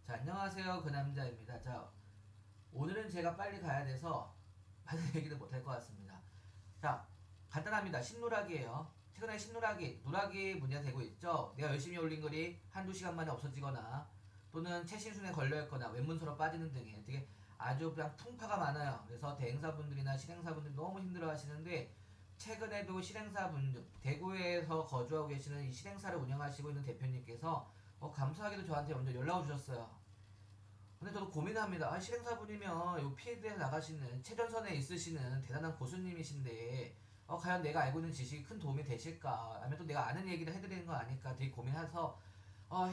자, 안녕하세요. 그 남자입니다. 자, 오늘은 제가 빨리 가야 돼서 많은 얘기를 못할 것 같습니다. 자, 간단합니다. 신누락이에요. 최근에 누락이 문제가 되고 있죠. 내가 열심히 올린 글이 한두 시간 만에 없어지거나 또는 최신순에 걸려있거나 외문서로 빠지는 등의 되게 아주 그냥 풍파가 많아요. 그래서 대행사분들이나 실행사분들이 너무 힘들어 하시는데 최근에도 실행사분들, 대구에서 거주하고 계시는 이 실행사를 운영하시고 있는 대표님께서 감사하게도 저한테 먼저 연락을 주셨어요. 근데 저도 고민합니다. 실행사분이면 요 필드에 나가시는 최전선에 있으시는 대단한 고수님이신데 과연 내가 알고 있는 지식이 큰 도움이 되실까? 아니면 또 내가 아는 얘기를 해드리는 거 아닐까? 되게 고민해서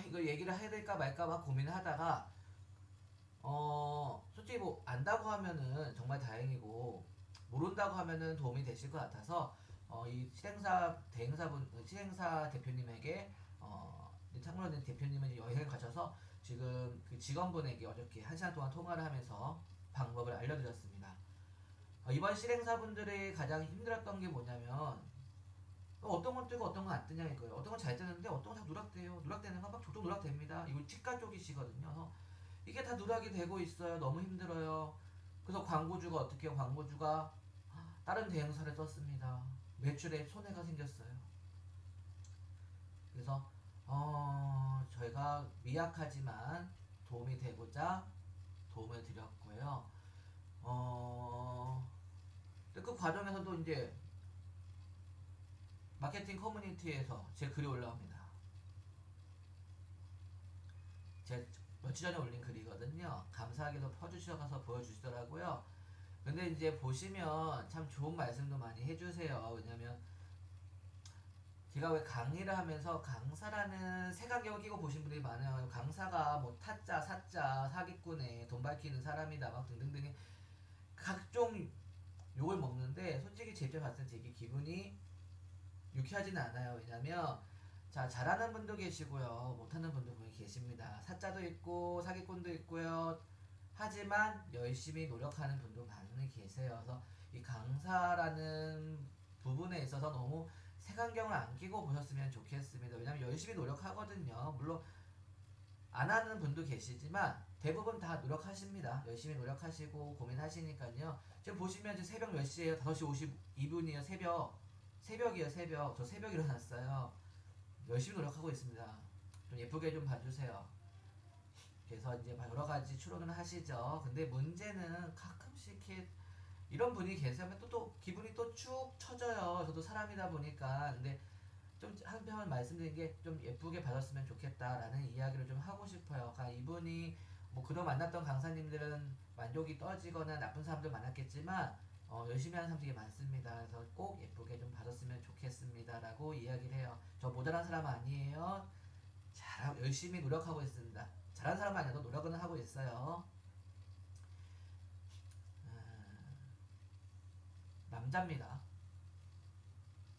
이거 얘기를 해야 될까 말까 막 고민을 하다가 솔직히 뭐 안다고 하면은 정말 다행이고 모른다고 하면은 도움이 되실 것 같아서 이 실행사 대표님에게 창문원 대표님은 이제 여행을 가셔서 지금 그 직원분에게 어저께 1시간 동안 통화를 하면서 방법을 알려드렸습니다. 이번 실행사분들이 가장 힘들었던 게 뭐냐면 어떤 건 뜨고 어떤 건 안 뜨냐 이거예요. 어떤 건 잘 뜨는데 어떤 건 다 누락돼요. 누락되는 건 막 족족 누락됩니다. 이거 치과 쪽이시거든요. 그래서 이게 다 누락이 되고 있어요. 너무 힘들어요. 그래서 광고주가 어떻게 해요? 광고주가 다른 대행사를 썼습니다. 매출에 손해가 생겼어요. 그래서 저희가 미약하지만 도움이 되고자 도움을 드렸고요. 근데 그 과정에서도 이제 마케팅 커뮤니티에서 제 글이 올라옵니다. 제 며칠 전에 올린 글이거든요. 감사하게도 퍼주셔서 보여주시더라고요. 근데 이제 보시면 참 좋은 말씀도 많이 해주세요. 왜냐면 제가 왜 강의를 하면서 강사라는 색안경을 끼고 보신 분들이 많아요. 강사가 뭐 타짜, 사짜, 사기꾼에 돈 밝히는 사람이다 막 등등등의 각종 욕을 먹는데 솔직히 제 입장에 봤을 때 되게 기분이 유쾌하지는 않아요. 왜냐면 자, 잘하는 분도 계시고요. 못하는 분도 분명히 계십니다. 사짜도 있고 사기꾼도 있고요. 하지만 열심히 노력하는 분도 많이 계세요. 그래서 이 강사라는 부분에 있어서 너무 색안경을 안 끼고 보셨으면 좋겠습니다. 왜냐면 열심히 노력하거든요. 물론 안 하는 분도 계시지만 대부분 다 노력하십니다. 열심히 노력하시고 고민하시니까요. 지금 보시면 지금 새벽 몇 시에요? 5시 52분이에요. 새벽이에요. 새벽. 저 새벽 일어났어요. 열심히 노력하고 있습니다. 좀 예쁘게 좀 봐주세요. 그래서 이제 여러 가지 추론을 하시죠. 근데 문제는 가끔씩 이렇게 이런 분이 계시면 또 기분이 또 축 처져요. 저도 사람이다 보니까. 근데 좀 한편 말씀드린 게 좀 예쁘게 받았으면 좋겠다라는 이야기를 좀 하고 싶어요. 그러니까 이분이 뭐 그동안 만났던 강사님들은 만족이 떨어지거나 나쁜 사람들 많았겠지만 열심히 하는 사람들이 많습니다. 그래서 꼭 예쁘게 좀 받았으면 좋겠습니다라고 이야기를 해요. 저 모자란 사람 아니에요. 열심히 노력하고 있습니다. 잘한 사람 아니어도 노력은 하고 있어요. 남자입니다.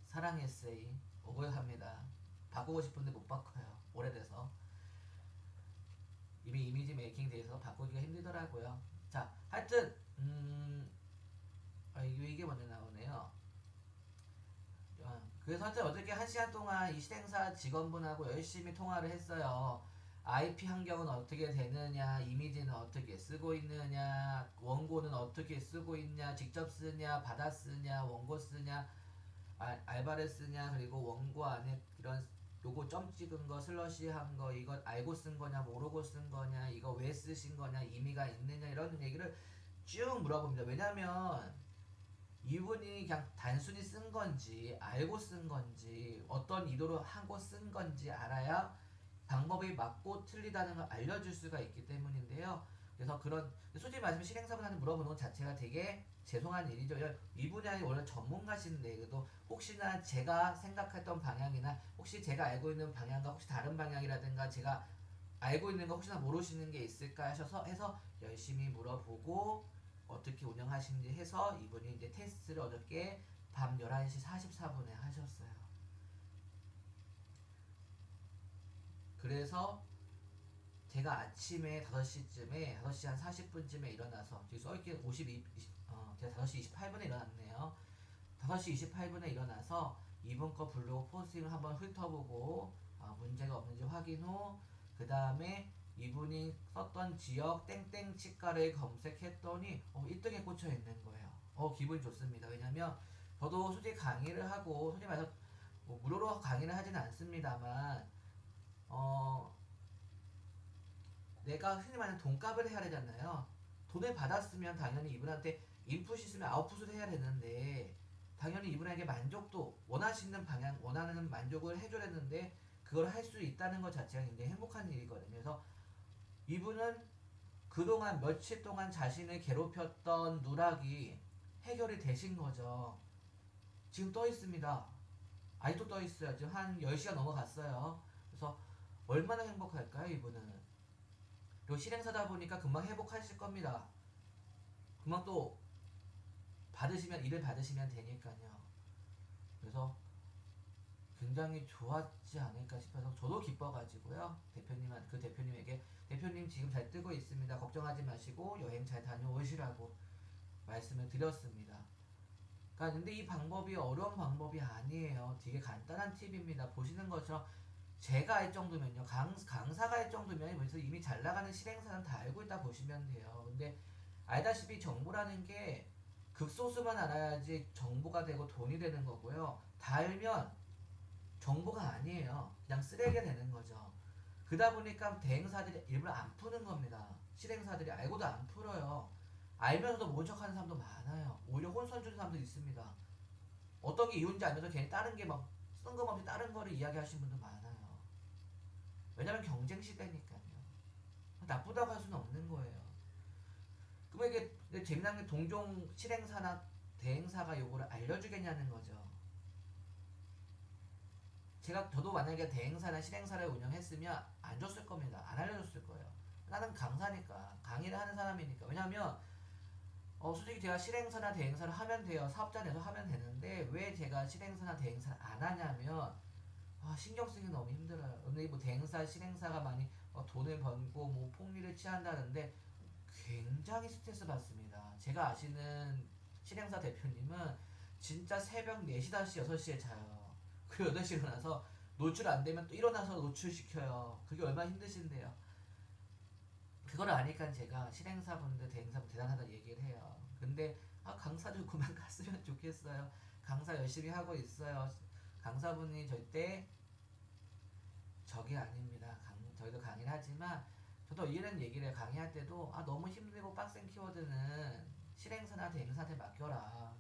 사랑 에세이 억울합니다. 바꾸고 싶은데 못 바꿔요. 오래돼서 이미 이미지 메이킹 돼서 바꾸기가 힘들더라고요. 자, 하여튼 이게 먼저 나오네요. 그래서 하여튼 어저께 1시간 동안 이 실행사 직원분하고 열심히 통화를 했어요. IP 환경은 어떻게 되느냐, 이미지는 어떻게 쓰고 있느냐, 원고는 어떻게 쓰고 있냐, 직접 쓰냐, 받아 쓰냐, 원고 쓰냐, 알바를 쓰냐, 그리고 원고 안에 이런 요거 점 찍은 거, 슬러시 한 거, 이거 알고 쓴 거냐, 모르고 쓴 거냐, 이거 왜 쓰신 거냐, 의미가 있느냐, 이런 얘기를 쭉 물어봅니다. 왜냐면 이분이 그냥 단순히 쓴 건지 알고 쓴 건지 어떤 의도로 하고 쓴 건지 알아야 방법이 맞고 틀리다는 걸 알려줄 수가 있기 때문인데요. 그래서 그런 솔직히 말하면 실행사분한테 물어보는 것 자체가 되게 죄송한 일이죠. 이 분야에 원래 전문가신데 그래도 혹시나 제가 생각했던 방향이나 혹시 제가 알고 있는 방향과 혹시 다른 방향이라든가 제가 알고 있는 거 혹시나 모르시는 게 있을까 하셔서 해서 열심히 물어보고 어떻게 운영하시는지 해서 이분이 이제 테스트를 어저께 밤 11시 44분에 하셨어요. 그래서 제가 아침에 5시쯤에 5시 한 40분쯤에 일어나서 지금 써있기 제가 5시 28분에 일어났네요. 5시 28분에 일어나서 이번 거 블로그 포스팅을 한번 훑어보고 문제가 없는지 확인 후 그 다음에 이분이 썼던 지역 땡땡 치과를 검색했더니 1등에 꽂혀 있는 거예요. 기분 좋습니다. 왜냐면 저도 솔직히 강의를 하고 솔직히 말해서 뭐 무료로 강의를 하진 않습니다만 내가 흔히 말하는 돈값을 해야 되잖아요. 돈을 받았으면 당연히 이분한테 인풋이 있으면 아웃풋을 해야 되는데 당연히 이분에게 만족도 원하시는 방향 원하는 만족을 해줘야 되는데 그걸 할 수 있다는 것 자체가 굉장히 행복한 일이거든요. 그래서 이분은 그동안 며칠 동안 자신을 괴롭혔던 누락이 해결이 되신 거죠. 지금 떠 있습니다. 아직도 떠 있어요. 지금 한 10시간 넘어갔어요. 그래서 얼마나 행복할까요, 이분은? 그리고 실행사다 보니까 금방 회복하실 겁니다. 금방 또 받으시면 일을 받으시면 되니까요. 그래서 굉장히 좋았지 않을까 싶어서 저도 기뻐가지고요. 그 대표님에게 대표님 지금 잘 뜨고 있습니다. 걱정하지 마시고 여행 잘 다녀오시라고 말씀을 드렸습니다. 그러니까 근데 이 방법이 어려운 방법이 아니에요. 되게 간단한 팁입니다. 보시는 것처럼 제가 알 정도면요. 강사가 할 정도면 벌써 이미 잘 나가는 실행사는 다 알고 있다 보시면 돼요. 근데 알다시피 정보라는 게 극소수만 알아야지 정보가 되고 돈이 되는 거고요. 다 알면 정보가 아니에요. 그냥 쓰레기가 되는 거죠. 그러다 보니까 대행사들이 일부러 안 푸는 겁니다. 실행사들이 알고도 안 풀어요. 알면서도 모른 척하는 사람도 많아요. 오히려 혼선 주는 사람도 있습니다. 어떤 게 이유인지 알면서 괜히 다른 게 막 뜬금없이 다른 거를 이야기하시는 분도 많아요. 왜냐면 경쟁 시대니까요. 나쁘다고 할 수는 없는 거예요. 그럼 이게 재미난 게 동종 실행사나 대행사가 요거를 알려주겠냐는 거죠. 저도 만약에 대행사나 실행사를 운영했으면 안 줬을 겁니다. 안 알려줬을 거예요. 나는 강사니까 강의를 하는 사람이니까. 왜냐면 솔직히 제가 실행사나 대행사를 하면 돼요. 사업자 내서 하면 되는데 왜 제가 실행사나 대행사를 안 하냐면 신경 쓰기 너무 힘들어요. 근데 뭐 대행사 실행사가 많이 돈을 번고 뭐 폭리를 취한다는데 굉장히 스트레스 받습니다. 제가 아시는 실행사 대표님은 진짜 새벽 4시, 5시, 6시에 자요. 그리고 8시 일어나서 노출 안 되면 또 일어나서 노출시켜요. 그게 얼마나 힘드신데요. 그걸 아니까 제가 실행사분들, 대행사분 대단하다 얘기를 해요. 근데 강사 좀 그만 갔으면 좋겠어요. 강사 열심히 하고 있어요. 강사분이 절대 적이 아닙니다. 저희도 강의를 하지만 저도 이런 얘기를 해요. 강의할 때도 너무 힘들고 빡센 키워드는 실행사나 대행사한테 맡겨라.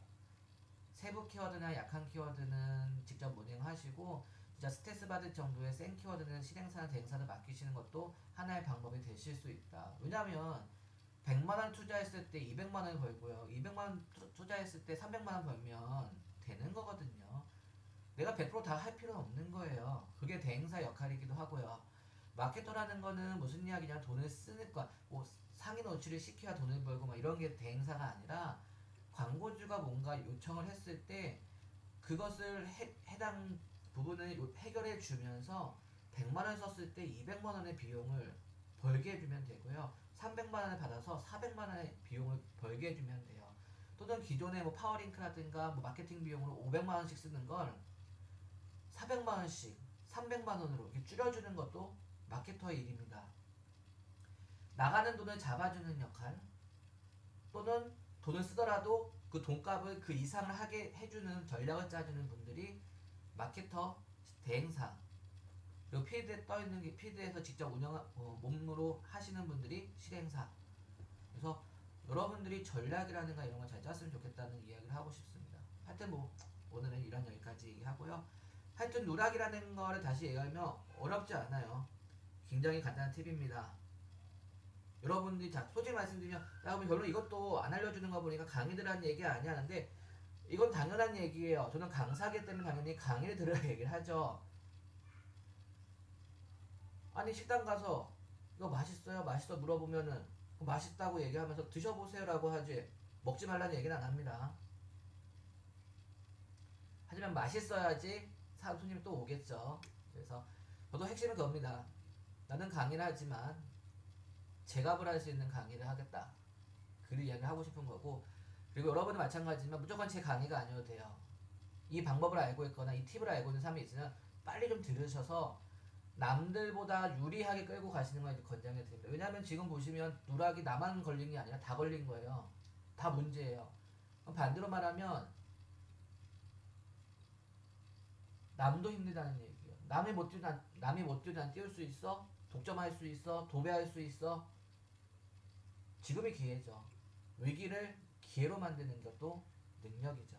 세부 키워드나 약한 키워드는 직접 운영하시고 진짜 스트레스 받을 정도의 센 키워드는 실행사나 대행사를 맡기시는 것도 하나의 방법이 되실 수 있다. 왜냐면 100만원 투자했을 때 200만원을 벌고요. 200만원 투자했을 때 300만원 벌면 되는 거거든요. 내가 100%다 할 필요는 없는 거예요. 그게 대행사 역할이기도 하고요. 마케터라는 거는 무슨 이야기냐, 돈을 쓰는 거, 뭐 상위 노출을 시켜야 돈을 벌고 막 이런 게 대행사가 아니라 광고주가 뭔가 요청을 했을 때 그것을 해당 부분을 해결해 주면서 100만원 썼을 때 200만원의 비용을 벌게 해주면 되고요. 300만원을 받아서 400만원의 비용을 벌게 해주면 돼요. 또는 기존의 뭐 파워링크라든가 뭐 마케팅 비용으로 500만원씩 쓰는 걸 400만원씩 300만원으로 이렇게 줄여주는 것도 마케터의 일입니다. 나가는 돈을 잡아주는 역할, 또는 돈을 쓰더라도 그 돈값을 그 이상을 하게 해주는 전략을 짜주는 분들이 마케터, 대행사, 그리고 필드에 떠있는 게 필드에서 직접 몸으로 하시는 분들이 실행사. 그래서 여러분들이 전략이라든가 이런 걸 잘 짰으면 좋겠다는 이야기를 하고 싶습니다. 하여튼 뭐 오늘은 이런 여기까지 얘기하고요. 하여튼 누락이라는 거를 다시 얘기하면 어렵지 않아요. 굉장히 간단한 팁입니다. 여러분들이 솔직히 말씀드리면 그럼 별로 이것도 안 알려주는 거 보니까 강의들 하는 얘기 아니야 하는데 이건 당연한 얘기예요. 저는 강사기 때문에 당연히 강의를 들어야 얘기를 하죠. 아니 식당 가서 이거 맛있어요? 맛있어 물어보면은 맛있다고 얘기하면서 드셔보세요 라고 하지 먹지 말라는 얘기는 안 합니다. 하지만 맛있어야지 손님이 또 오겠죠. 그래서 저도 핵심은 그겁니다. 나는 강의를 하지만 제값을 할 수 있는 강의를 하겠다. 그 이야기를 하고 싶은 거고, 그리고 여러분은 마찬가지지만 무조건 제 강의가 아니어도 돼요. 이 방법을 알고 있거나 이 팁을 알고 있는 사람이 있으면 빨리 좀 들으셔서 남들보다 유리하게 끌고 가시는 걸 권장해 드립니다. 왜냐하면 지금 보시면 누락이 나만 걸린 게 아니라 다 걸린 거예요. 다 문제예요. 반대로 말하면 남도 힘들다는 얘기예요. 남이 못 뛰는 난 뛸 수 있어? 독점할 수 있어? 도배할 수 있어? 지금이 기회죠. 위기를 기회로 만드는 것도 능력이죠.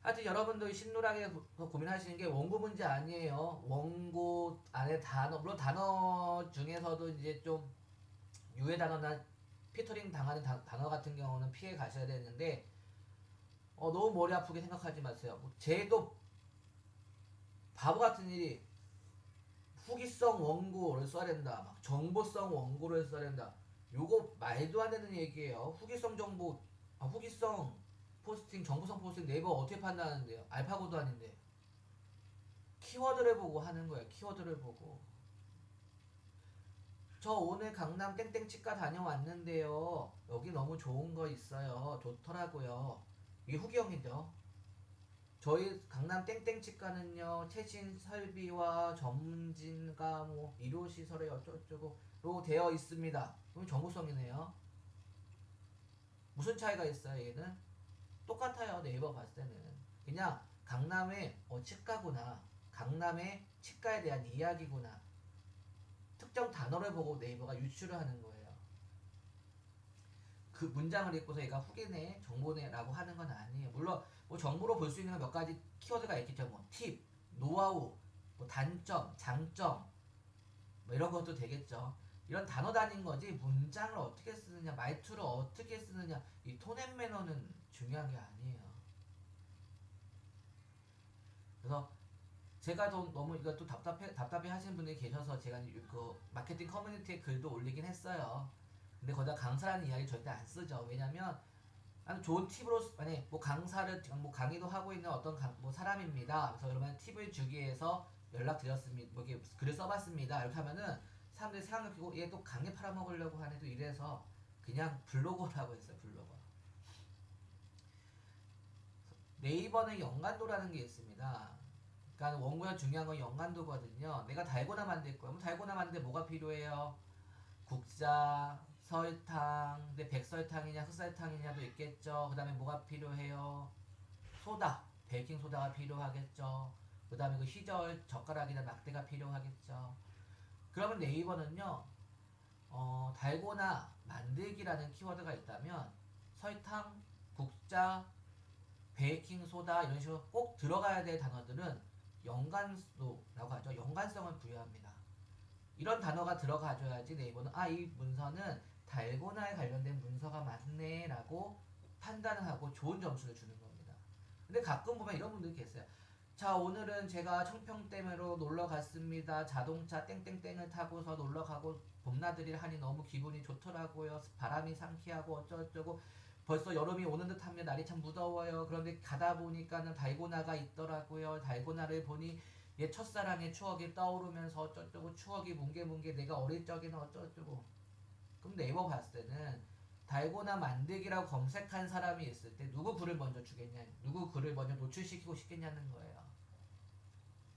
하여튼 여러분들 신누락에 고민하시는 게 원고 문제 아니에요. 원고 안에 단어, 물론 단어 중에서도 이제 좀 유해 단어나 피터링 당하는 단어 같은 경우는 피해 가셔야 되는데, 너무 머리 아프게 생각하지 마세요. 쟤도 바보 같은 일이 후기성 원고를 써야 된다. 막 정보성 원고를 써야 된다. 요거 말도 안 되는 얘기예요. 후기성 정보, 후기성 포스팅, 정보성 포스팅 네이버 어떻게 판단하는데요? 알파고도 아닌데. 키워드를 보고 하는 거예요. 키워드를 보고. 저 오늘 강남 땡땡 치과 다녀왔는데요. 여기 너무 좋은 거 있어요. 좋더라고요. 이게 후기형이죠. 저희 강남 땡땡 치과는요, 최신 설비와 전문진과 뭐 의료시설에 어쩌고저쩌고로 되어 있습니다. 그럼 정보성이네요. 무슨 차이가 있어요, 얘는? 똑같아요, 네이버 봤을 때는. 그냥 강남의 치과구나. 강남의 치과에 대한 이야기구나. 특정 단어를 보고 네이버가 유추를 하는 거예요. 그 문장을 읽고서 얘가 후기네, 정보네라고 하는 건 아니에요. 물론 뭐 정보로 볼 수 있는 몇 가지 키워드가 있겠죠. 뭐 팁, 노하우, 뭐 단점, 장점, 뭐 이런 것도 되겠죠. 이런 단어 단위인 거지 문장을 어떻게 쓰느냐, 말투를 어떻게 쓰느냐, 이 톤앤 매너는 중요한 게 아니에요. 그래서 제가 너무 이거 또 답답해 하시는 분들이 계셔서 제가 그 마케팅 커뮤니티에 글도 올리긴 했어요. 근데 거기다 강사라는 이야기 절대 안 쓰죠. 왜냐면 아주 좋은 팁으로 만약 뭐 강사를 뭐 강의도 하고 있는 어떤 뭐 사람입니다. 그래서 그러면 팁을 주기 위해서 연락드렸습니다. 뭐 이렇게 글을 써봤습니다. 이렇게 하면은 사람들이 생각을 피고 얘 또 강의 팔아먹으려고 하네도 이래서 그냥 블로거라고 했어요. 블로거. 네이버는 연관도라는 게 있습니다. 그러니까 원고에 중요한 건 연관도거든요. 내가 달고나 만들 거야. 뭐 달고나 만들 뭐가 필요해요? 국자, 설탕, 근데 백설탕이냐 흑설탕이냐도 있겠죠. 그 다음에 뭐가 필요해요? 소다, 베이킹 소다가 필요하겠죠. 그 다음에 그 희절, 젓가락이나 막대가 필요하겠죠. 그러면 네이버는요, 달고나 만들기라는 키워드가 있다면 설탕, 국자, 베이킹 소다 이런 식으로 꼭 들어가야 될 단어들은 연관도라고 하죠. 연관성을 부여합니다. 이런 단어가 들어가줘야지 네이버는 이 문서는 달고나에 관련된 문서가 맞네 라고 판단을 하고 좋은 점수를 주는 겁니다. 근데 가끔 보면 이런 분들이 계세요. 자, 오늘은 제가 청평댐으로 놀러 갔습니다. 자동차 땡땡땡을 타고서 놀러 가고 봄나들이를 하니 너무 기분이 좋더라고요. 바람이 상쾌하고 어쩌고저쩌고 벌써 여름이 오는 듯합니다. 날이 참 무더워요. 그런데 가다 보니까는 달고나가 있더라고요. 달고나를 보니 옛 첫사랑의 추억이 떠오르면서 어쩌고저쩌고 추억이 뭉게뭉게 내가 어릴 적에는 어쩌고저쩌고. 그럼 네이버 봤을 때는 달고나 만들기라고 검색한 사람이 있을 때 누구 글을 먼저 주겠냐, 누구 글을 먼저 노출시키고 싶겠냐는 거예요.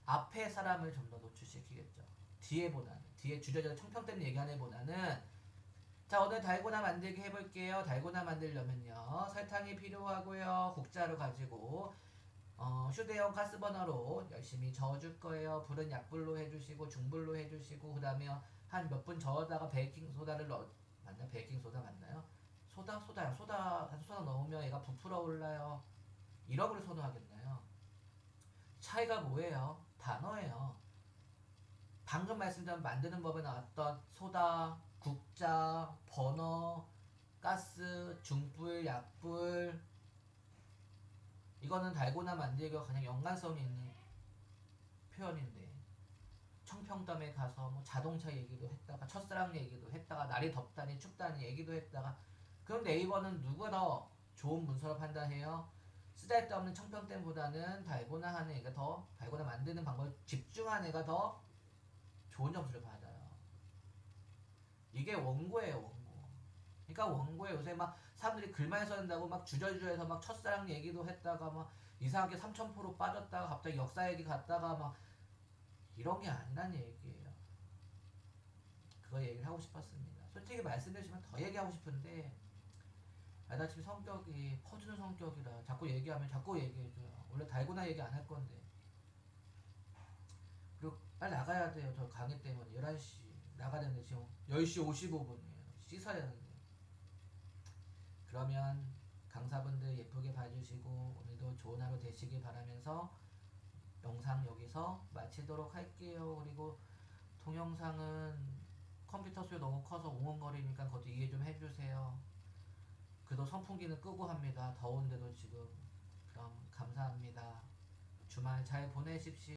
앞에 사람을 좀 더 노출시키겠죠. 뒤에 주저앉아 청평댐 얘기하는 애보다는 자, 오늘 달고나 만들기 해볼게요. 달고나 만들려면요, 설탕이 필요하고요, 국자를 가지고 휴대용 가스버너로 열심히 저어줄 거예요. 불은 약불로 해주시고 중불로 해주시고, 그 다음에 한 몇 분 저어다가 베이킹소다를 맞나? 베이킹소다 맞나요? 소다 넣으면 얘가 부풀어 올라요. 이런 걸 선호하겠나요? 차이가 뭐예요? 단어예요. 방금 말씀드린 만드는 법에 나왔던 소다, 국자, 버너, 가스, 중불, 약불, 이거는 달고나 만들기가 그냥 연관성이 있는 표현인데, 청평댐에 가서 뭐 자동차 얘기도 했다가 첫사랑 얘기도 했다가 날이 덥다니 춥다니 얘기도 했다가, 그럼 네이버는 누가 더 좋은 문서로 판단해요? 쓰잘데없는 청평댐보다는 달고나 하는 애가 더, 달고나 만드는 방법에 집중한 애가 더 좋은 점수를 받아요. 이게 원고예요, 원고. 그러니까 원고에 요새 막 사람들이 글만 써야 된다고 막 주저주저해서 막 첫사랑 얘기도 했다가 막 이상하게 삼천포로 빠졌다가 갑자기 역사 얘기 갔다가 막 이런 게 아니란 얘기예요. 그거 얘기를 하고 싶었습니다. 솔직히 말씀드리면 더 얘기하고 싶은데 아다치피 성격이 퍼주는 성격이라 자꾸 얘기하면 자꾸 얘기해줘요. 원래 달고나 얘기 안 할 건데. 그리고 빨리 나가야 돼요. 저 강의 때문에 11시 나가야 되는데 지금 10시 55분이에요. 씻어야 되는데. 그러면 강사분들 예쁘게 봐주시고 오늘도 좋은 하루 되시길 바라면서 영상 여기서 마치도록 할게요. 그리고 동영상은 컴퓨터 수요 너무 커서 웅웅거리니까 그것도 이해 좀 해주세요. 그래도 선풍기는 끄고 합니다. 더운데도 지금. 그럼 감사합니다. 주말 잘 보내십시오.